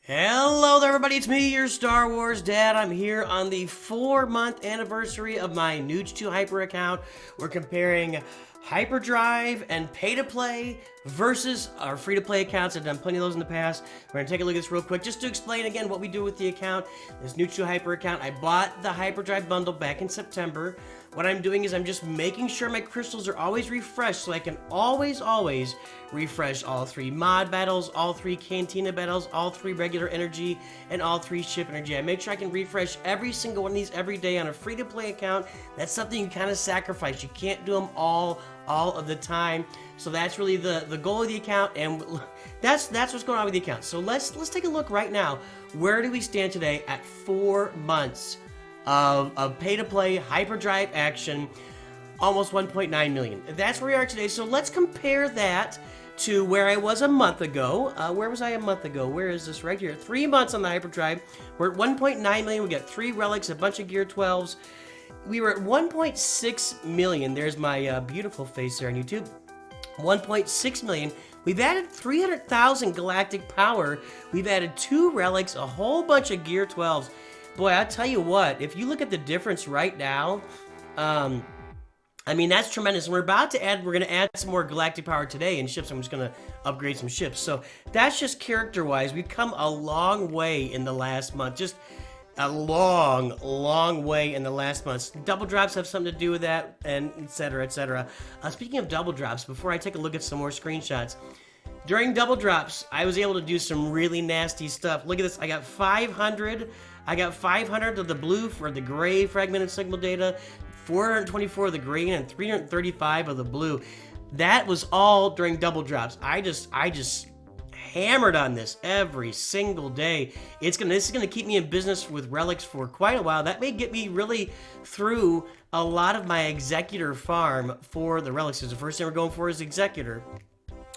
Hello there, everybody. It's me, your Star Wars dad. I'm here on the 4-month anniversary of my Nuge 2 Hyper account. We're comparing Hyperdrive and pay-to-play versus our free-to-play accounts. I've done plenty of those in the past. We're going to take a look at this real quick just to explain again what we do with the account. This Nuge 2 Hyper account, I bought the Hyperdrive bundle back in September. What I'm doing is I'm just making sure my crystals are always refreshed so I can always refresh all 3 mod battles, all 3 cantina battles, all 3 regular energy, and all 3 ship energy. I make sure I can refresh every single one of these every day on a free-to-play account. That's something you kind of sacrifice. You can't do them all of the time. So that's really the goal of the account, and that's what's going on with the account. So let's take a look right now. Where do we stand today at 4 months of pay-to-play Hyperdrive action? Almost 1.9 million. That's where we are today. So let's compare that to where I was a month ago. Where was I a month ago? Where is this? Right here. 3 months on the Hyperdrive. We're at 1.9 million. We got 3 relics, a bunch of gear 12s. We were at 1.6 million. There's my beautiful face there on YouTube. 1.6 million. We've added 300,000 galactic power. We've added 2 relics, a whole bunch of gear 12s. Boy, I'll tell you what, if you look at the difference right now, I mean, that's tremendous. And we're going to add some more galactic power today in ships. I'm just going to upgrade some ships. So that's just character-wise. We've come a long way in the last month. Just a long way in the last month. Double drops have something to do with that, and et cetera, et cetera. Speaking of double drops, before I take a look at some more screenshots, during double drops, I was able to do some really nasty stuff. Look at this. I got 500 of the blue for the gray fragmented signal data, 424 of the green, and 335 of the blue. That was all during double drops. I just hammered on this every single day. This is gonna keep me in business with relics for quite a while. That may get me really through a lot of my Executor farm for the relics. Because the first thing we're going for is Executor.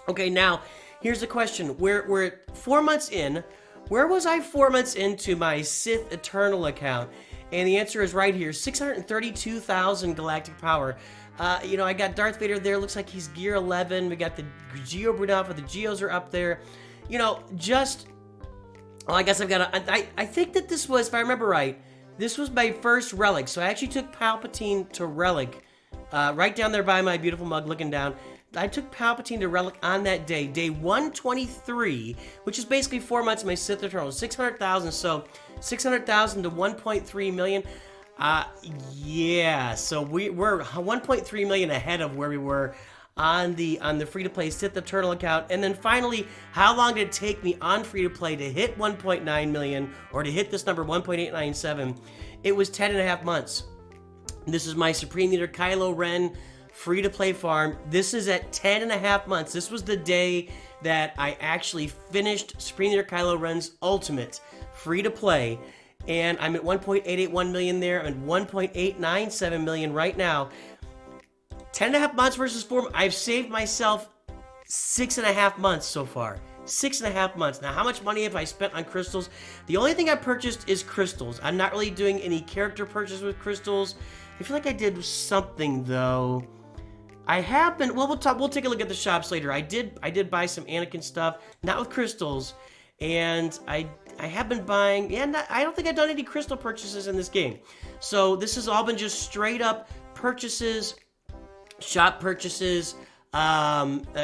Okay, now here's the question. We're at 4 months in. Where was I 4 months into my Sith Eternal account? And the answer is right here, 632,000 galactic power. I got Darth Vader there. Looks like he's gear 11. We got the Geo Brunalpha. The Geos are up there. I guess I've got I think that this was, if I remember right, this was my first relic. So I actually took Palpatine to relic, right down there by my beautiful mug looking down. I took Palpatine to relic on that day, day 123, which is basically 4 months of my Sith Eternal, 600,000. So 600,000 to 1.3 million. Yeah. So we're 1.3 million ahead of where we were on the free-to-play Sith Eternal account. And then finally, how long did it take me on free-to-play to hit 1.9 million or to hit this number 1.897? It was 10.5 months. This is my Supreme Leader Kylo Ren free-to-play farm. This is at 10.5 months. This was the day that I actually finished Supreme Leader Kylo Ren's Ultimate free-to-play, and I'm at 1.881 million there. I'm at 1.897 million right now. 10.5 months versus 4. I've saved myself 6.5 months so far. 6.5 months. Now, how much money have I spent on crystals? The only thing I purchased is crystals. I'm not really doing any character purchase with crystals. I feel like I did something though. I have been. Well, we'll take a look at the shops later. I did buy some Anakin stuff, not with crystals, and I have been buying. And I don't think I've done any crystal purchases in this game. So this has all been just straight up purchases, shop purchases,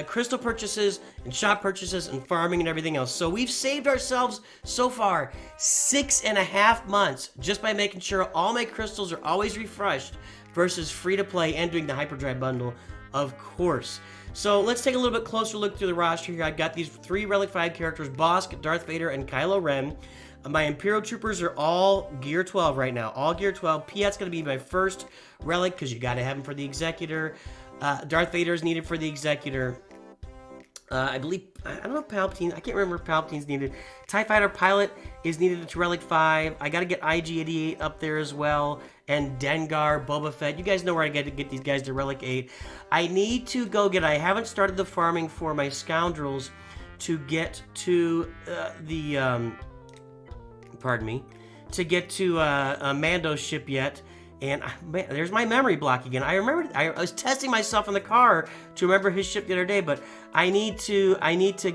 crystal purchases, and shop purchases, and farming and everything else. So we've saved ourselves so far 6.5 months just by making sure all my crystals are always refreshed versus free to play and doing the Hyperdrive bundle, of course. So let's take a little bit closer look through the roster here. I've got these 3 Relic 5 characters, Bosk, Darth Vader, and Kylo Ren. My Imperial Troopers are all Gear 12 right now. All Gear 12. Piat's going to be my first Relic because you got to have him for the Executor. Darth Vader is needed for the Executor. I believe, I don't know if Palpatine, I can't remember if Palpatine's needed. TIE Fighter Pilot is needed to Relic 5. I got to get IG-88 up there as well. And Dengar, Boba Fett. You guys know where I got to get these guys to Relic 8. I need to go get, I haven't started the farming for my Scoundrels to get to pardon me, to get to Mando's ship yet. And man, there's my memory block again. I remember I was testing myself in the car to remember his ship the other day, but I need to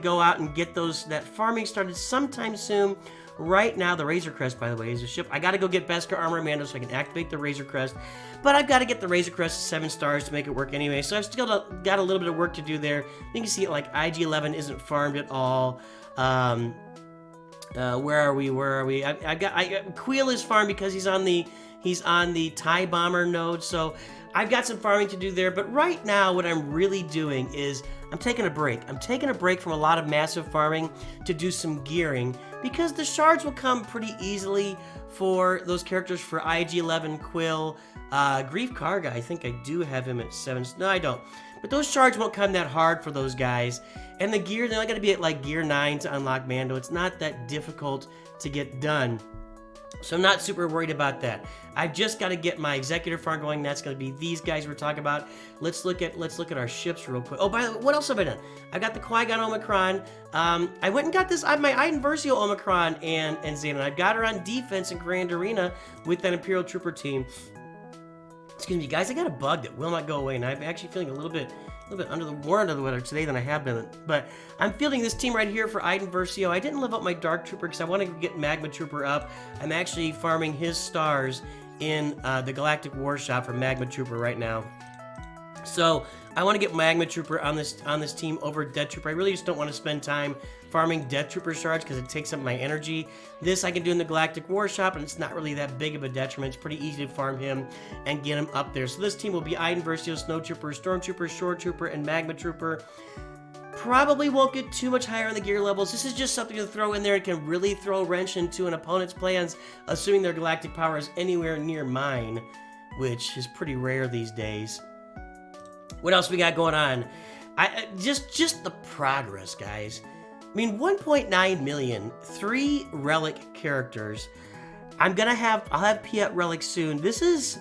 go out and get that farming started sometime soon. Right now, the Razor Crest, by the way, is a ship. I got to go get Beskar Armor Mando so I can activate the Razor Crest. But I've got to get the Razor Crest to 7 stars to make it work anyway. So I've still got a little bit of work to do there. You can see it like IG-11 isn't farmed at all. Where are we? Queel is farmed because he's on the TIE Bomber node. So I've got some farming to do there. But right now, what I'm really doing is I'm taking a break. I'm taking a break from a lot of massive farming to do some gearing, because the shards will come pretty easily for those characters for IG-11, Quill, Grief Karga. I think I do have him at 7. No, I don't. But those shards won't come that hard for those guys. And the gear, they're not going to be at like gear 9 to unlock Mando. It's not that difficult to get done. So I'm not super worried about that. I've just got to get my Executor farm going. That's going to be these guys we're talking about. Let's look at our ships real quick. Oh, by the way, what else have I done? I got the Qui-Gon Omicron. I went and got this. I have my Iden Versio Omicron and Xanon. I've got her on defense in Grand Arena with that Imperial Trooper team. Excuse me, guys. I got a bug that will not go away, and I'm actually feeling a little bit more under the weather today than I have been. But I'm fielding this team right here for Iden Versio. I didn't live up my Dark Trooper because I want to get Magma Trooper up. I'm actually farming his stars in the Galactic War Shop for Magma Trooper right now. So I want to get Magma Trooper on this team over Death Trooper. I really just don't want to spend time farming Death Trooper shards because it takes up my energy. This I can do in the Galactic War Shop, and it's not really that big of a detriment. It's pretty easy to farm him and get him up there. So this team will be Iden Versio, Snow Trooper, Storm Trooper, Shore Trooper, and Magma Trooper. Probably won't get too much higher on the gear levels. This is just something to throw in there. It can really throw a wrench into an opponent's plans, assuming their galactic power is anywhere near mine, which is pretty rare these days. What else we got going on? Just the progress, guys. I mean, 1.9 million, 3 relic characters. I'll have Piet relics soon. This is,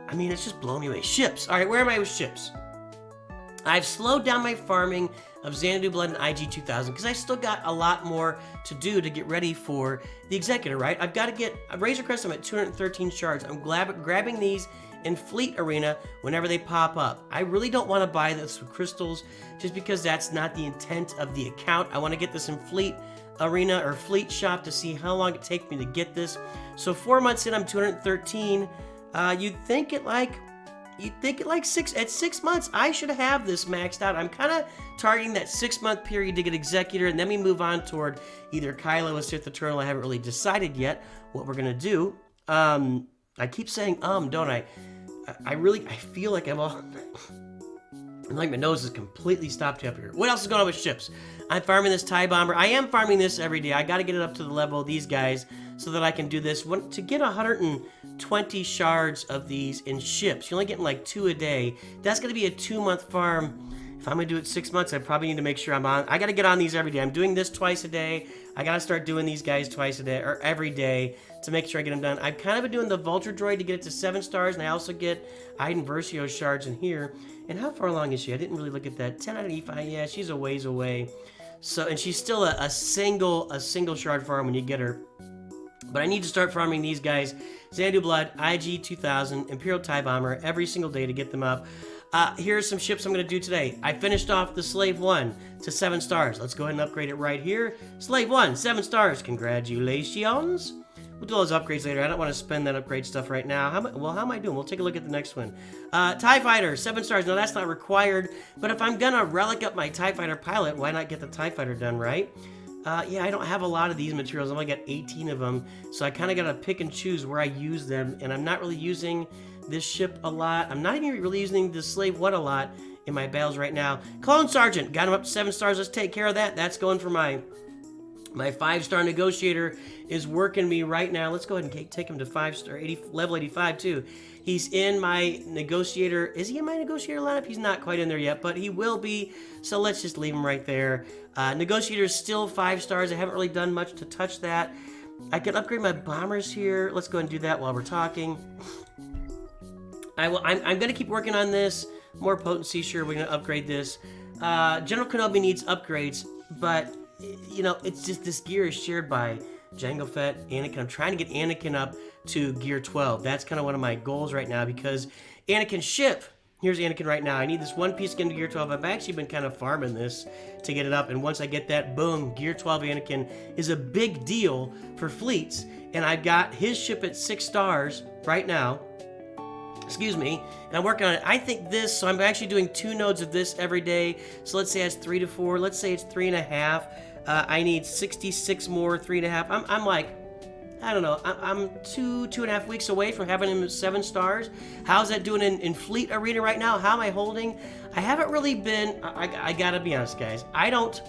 I mean, it's just blowing me away. Ships. All right, where am I with ships? I've slowed down my farming of Xanadu Blood and IG-2000 because I still got a lot more to do to get ready for the Executor, right? I've got to get a Razor Crest. I'm at 213 shards. I'm grabbing these in Fleet Arena whenever they pop up. I really don't want to buy this with crystals just because that's not the intent of the account. I want to get this in Fleet Arena or Fleet Shop to see how long it takes me to get this. So 4 months in, I'm 213. You'd think at 6 months, I should have this maxed out. I'm kind of targeting that 6-month period to get Executor, and then we move on toward either Kylo or Sith Eternal. I haven't really decided yet what we're going to do. I keep saying don't I? I feel like I'm all... like my nose is completely stopped up here. What else is going on with ships? I'm farming this TIE Bomber. I am farming this every day. I got to get it up to the level of these guys so that I can do this. To get 120 shards of these in ships, you're only getting like 2 a day. That's going to be a 2-month farm. If I'm going to do it 6 months, I probably need to make sure I'm on. I got to get on these every day. I'm doing this twice a day. I got to start doing these guys twice a day, or every day, to make sure I get them done. I've kind of been doing the Vulture Droid to get it to 7 stars, and I also get Iden Versio shards in here. And how far along is she? I didn't really look at that. 10 out of 85. Yeah, she's a ways away. So, and she's still a single shard farm when you get her. But I need to start farming these guys. Xanadu Blood, IG-2000, Imperial TIE Bomber, every single day to get them up. Here's some ships I'm going to do today. I finished off the Slave 1 to 7 stars. Let's go ahead and upgrade it right here. Slave 1, 7 stars. Congratulations. We'll do those upgrades later. I don't want to spend that upgrade stuff right now. How am I doing? We'll take a look at the next one. TIE Fighter, 7 stars. No, that's not required. But if I'm going to relic up my TIE Fighter pilot, why not get the TIE Fighter done, right? Yeah, I don't have a lot of these materials. I've only got 18 of them. So I kind of got to pick and choose where I use them. And I'm not really using this ship a lot. I'm not even really using the Slave 1 a lot in my battles right now. Clone Sergeant, got him up to 7 stars. Let's take care of that. That's going for my 5-star Negotiator is working me right now. Let's go ahead and take him to 5-star, level 85 too. He's in my Negotiator. Is he in my Negotiator lineup? He's not quite in there yet, but he will be. So let's just leave him right there. Negotiator is still 5 stars. I haven't really done much to touch that. I can upgrade my bombers here. Let's go ahead and do that while we're talking. I'm going to keep working on this. More potency, sure, we're going to upgrade this. General Kenobi needs upgrades, but, you know, it's just this gear is shared by Jango Fett, Anakin. I'm trying to get Anakin up to gear 12. That's kind of one of my goals right now because Anakin ship. Here's Anakin right now. I need this one piece to get into gear 12. I've actually been kind of farming this to get it up. And once I get that, boom, gear 12 Anakin is a big deal for fleets. And I've got his ship at 6 stars right now. Excuse me. And I'm working on it. I think this, so I'm actually doing 2 nodes of this every day. So let's say it's 3 to 4. Let's say it's 3.5. I need 66 more, 3.5. I'm like, I don't know, I'm 2.5 weeks away from having him at 7 stars. How's that doing in Fleet Arena right now? How am I holding? I haven't really been, I gotta be honest, guys. I don't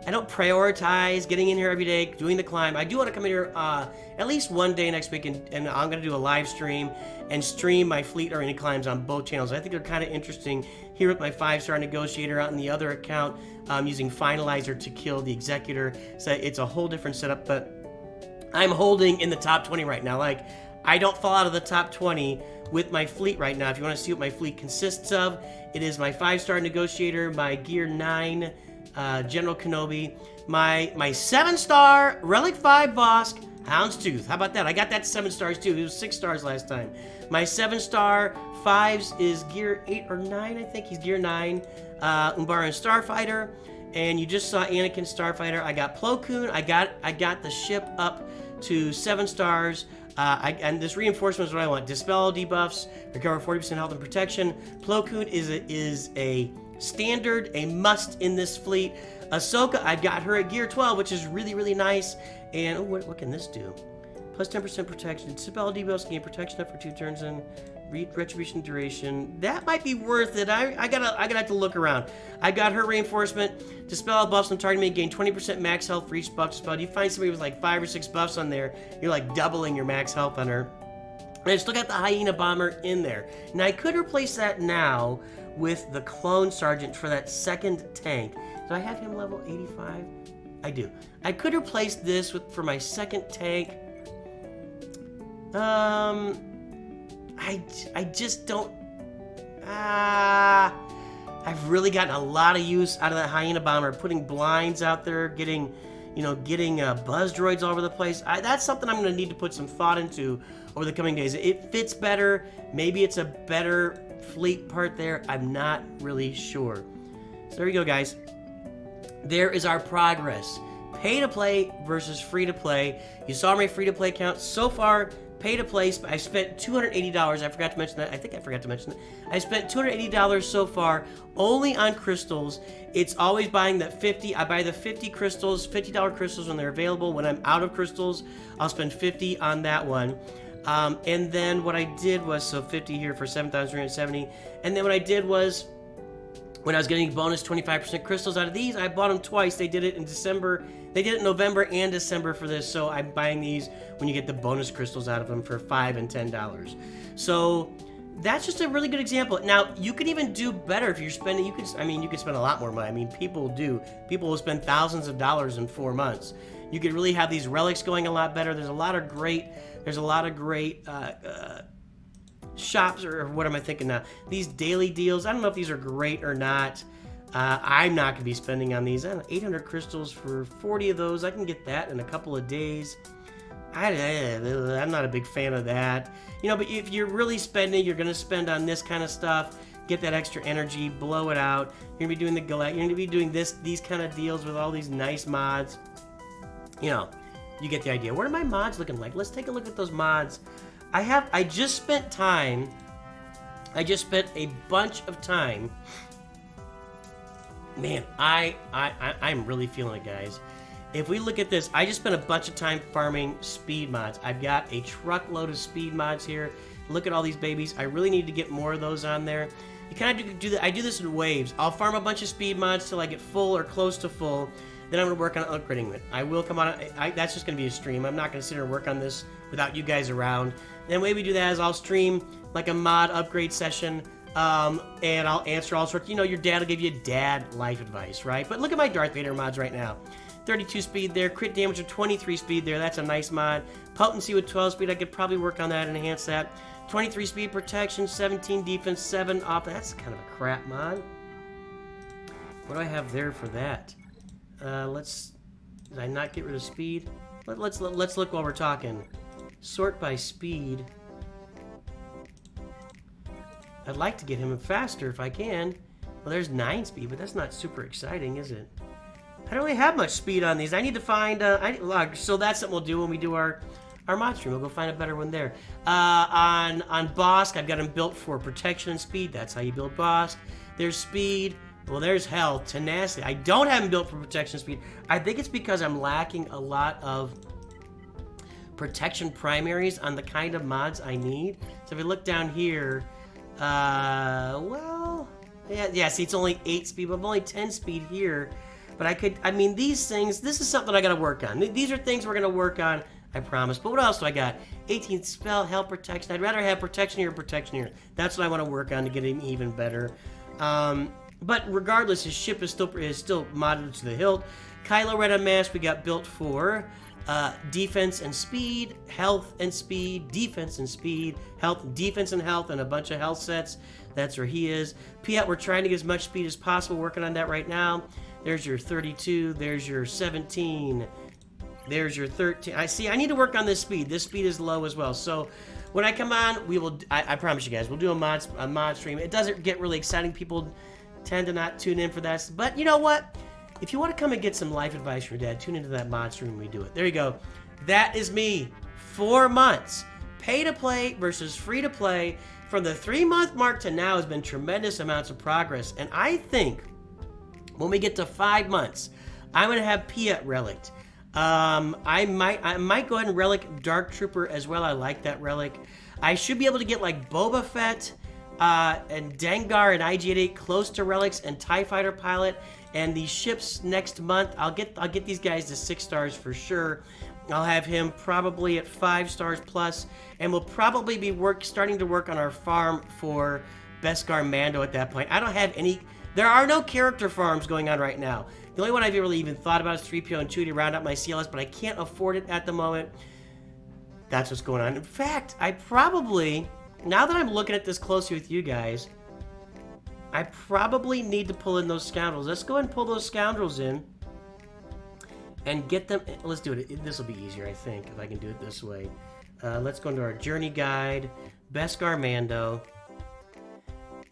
prioritize getting in here every day, doing the climb. I do want to come in here at least one day next week, and I'm going to do a live stream and stream my Fleet Arena climbs on both channels. I think they're kind of interesting here with my 5-star negotiator out in the other account, using Finalizer to kill the Executor. So it's a whole different setup, but I'm holding in the top 20 right now. Like, I don't fall out of the top 20 with my fleet right now. If you want to see what my fleet consists of, it is my 5-star negotiator, my gear 9 General Kenobi, my 7-star Relic 5 Bosk Houndstooth. How about that? I got that 7 stars too. It was 6 stars last time. My 7-star 5s is gear 8 or 9, I think. He's gear 9. Umbaran Starfighter. And you just saw Anakin Starfighter. I got Plo Koon. I got the ship up to 7 stars. And this reinforcement is what I want. Dispel all debuffs. Recover 40% health and protection. Plo Koon is a standard, a must in this fleet. Ahsoka, I've got her at gear 12, which is really, really nice. And what can this do? Plus 10% protection. Dispel all debuffs. Gain protection up for 2 turns and retribution duration. That might be worth it. I gotta have to look around. I got her reinforcement. Dispel all buffs on target may gain 20% max health for each buff dispelled. You find somebody with like 5 or 6 buffs on there, you're like doubling your max health on her. And I still got the Hyena Bomber in there. Now I could replace that now with the Clone Sergeant for that 2nd tank. Do I have him level 85? I do. I could replace this for my 2nd tank. I just don't. I've really gotten a lot of use out of that Hyena Bomber, putting blinds out there, getting buzz droids all over the place. That's something I'm going to need to put some thought into over the coming days. It fits better. Maybe it's a better fleet part there. I'm not really sure. So there you go, guys. There is our progress. Pay to play versus free to play. You saw my free to play count so far. Pay to play, I spent $280. I forgot to mention that. I think I forgot to mention that. I spent $280 so far only on crystals. It's always buying that 50. I buy the 50 crystals, $50 crystals when they're available. When I'm out of crystals, I'll spend 50 on that one. And then what I did was, so 50 here for 7,370. And then what I did was, when I was getting bonus 25% crystals out of these, I bought them twice. They did it in December. They did it in November and December for this, so I'm buying these when you get the bonus crystals out of them for $5 and $10. So that's just a really good example. Now, you can even do better if you're spending, you could spend a lot more money. I mean, people do. People will spend thousands of dollars in 4 months. You could really have these relics going a lot better. There's a lot of great shops, or what am I thinking now? These daily deals, I don't know if these are great or not. I'm not going to be spending on these. I don't know, 800 crystals for 40 of those. I can get that in a couple of days. I'm not a big fan of that. But if you're really spending, you're going to spend on this kind of stuff. Get that extra energy, blow it out. You're going to be doing you're going to be doing these kind of deals with all these nice mods. You get the idea. What are my mods looking like? Let's take a look at those mods. I just spent a bunch of time. Man, I'm really feeling it, guys. If we look at this, I just spent a bunch of time farming speed mods. I've got a truckload of speed mods here. Look at all these babies. I really need to get more of those on there. You kind of do that. I do this in waves. I'll farm a bunch of speed mods till I get full or close to full. Then I'm going to work on upgrading it. I will come on. That's just going to be a stream. I'm not going to sit here and work on this without you guys around. Then the way we do that is I'll stream like a mod upgrade session, and I'll answer all sorts. Your dad will give you dad life advice, right? But look at my Darth Vader mods right now. 32 speed there, crit damage of 23 speed there. That's a nice mod. Potency with 12 speed. I could probably work on that and enhance that. 23 speed protection, 17 defense, 7 off. That's kind of a crap mod. What do I have there for that? Did I not get rid of speed? Let's look while we're talking. Sort by speed. I'd like to get him faster if I can. Well, there's 9 speed, but that's not super exciting, is it? I don't really have much speed on these. I need to find... so that's something we'll do when we do our mod stream. We'll go find a better one there. On Bosk, I've got him built for protection and speed. That's how you build Bosk. There's speed. Well, there's health, tenacity. I don't have him built for protection and speed. I think it's because I'm lacking a lot of protection primaries on the kind of mods I need. So if we look down here... well, yeah, see, it's only 8 speed, but I'm only 10 speed here. But I mean, these things, this is something I gotta work on. These are things we're gonna work on, I promise. But what else do I got? 18th spell, health protection. I'd rather have protection here, protection here. That's what I want to work on to get him even better. But regardless, his ship is still modded to the hilt. Kylo Ren unmasked, we got built for defense and speed, health and speed, defense and speed, health, defense and health, and a bunch of health sets. That's where he is. Piat, we're trying to get as much speed as possible, working on that right now. There's your 32, there's your 17, there's your 13. I need to work on this speed. This speed is low as well. So when I come on, we will, I promise you guys, we'll do a mod stream. It doesn't get really exciting. People tend to not tune in for that. But you know what? If you want to come and get some life advice from your dad, tune into that mod stream when we do it. There you go. That is me. 4 months. Pay to play versus free to play. From the 3-month mark to now has been tremendous amounts of progress. And I think when we get to 5 months, I'm going to have Piat relicked. I might go ahead and relic Dark Trooper as well. I like that relic. I should be able to get like Boba Fett and Dengar and IG-88 close to relics, and TIE Fighter Pilot. And these ships next month, I'll get these guys to 6 stars for sure. I'll have him probably at 5 stars plus, and we'll probably be starting to work on our farm for Beskar Mando at that point. I don't have any. There are no character farms going on right now. The only one I've really even thought about is 3PO and Chewie to round out my CLS, but I can't afford it at the moment. That's what's going on. In fact, I probably, now that I'm looking at this closely with you guys, I probably need to pull in those scoundrels. Let's go ahead and pull those scoundrels in and get them. Let's do it. This will be easier, I think, if I can do it this way. Let's go into our journey guide, Beskar Mando.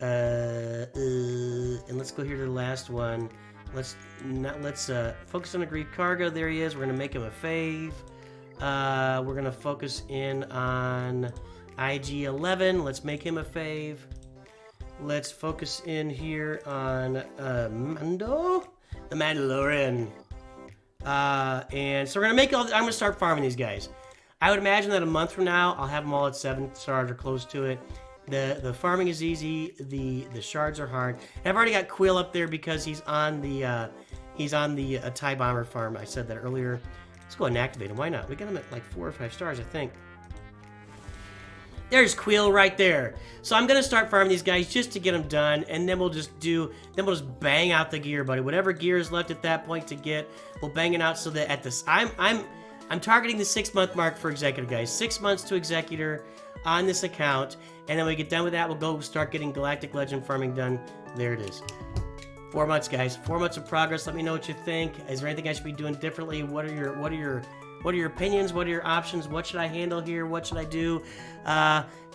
And let's go here to the last one. Let's focus on the Greek cargo. There he is. We're gonna make him a fave. We're gonna focus in on IG-11. Let's make him a fave. Let's focus in here on Mando, the Mandalorian. And so we're gonna make I'm gonna start farming these guys. I would imagine that a month from now, I'll have them all at 7 stars or close to it. The farming is easy. The shards are hard. And I've already got Quill up there because he's on the TIE Bomber farm. I said that earlier. Let's go ahead and activate him. Why not? We got him at like 4 or 5 stars, I think. There's Quill right there. So I'm gonna start farming these guys just to get them done, and then we'll just bang out the gear, buddy. Whatever gear is left at that point to get, we'll bang it out so that at this I'm targeting the 6-month mark for Executor, guys. 6 months to Executor on this account, and then when we get done with that, we'll go start getting Galactic Legend farming done. There it is. 4 months, guys. 4 months of progress. Let me know what you think. Is there anything I should be doing differently? What are your opinions? What are your options? What should I handle here? What should I do?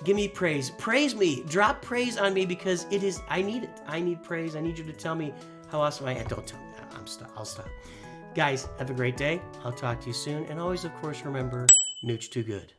Give me praise. Praise me. Drop praise on me because I need it. I need praise. I need you to tell me how awesome I am. Don't tell me that. I'll stop. Guys, have a great day. I'll talk to you soon. And always, of course, remember, Nooch too good.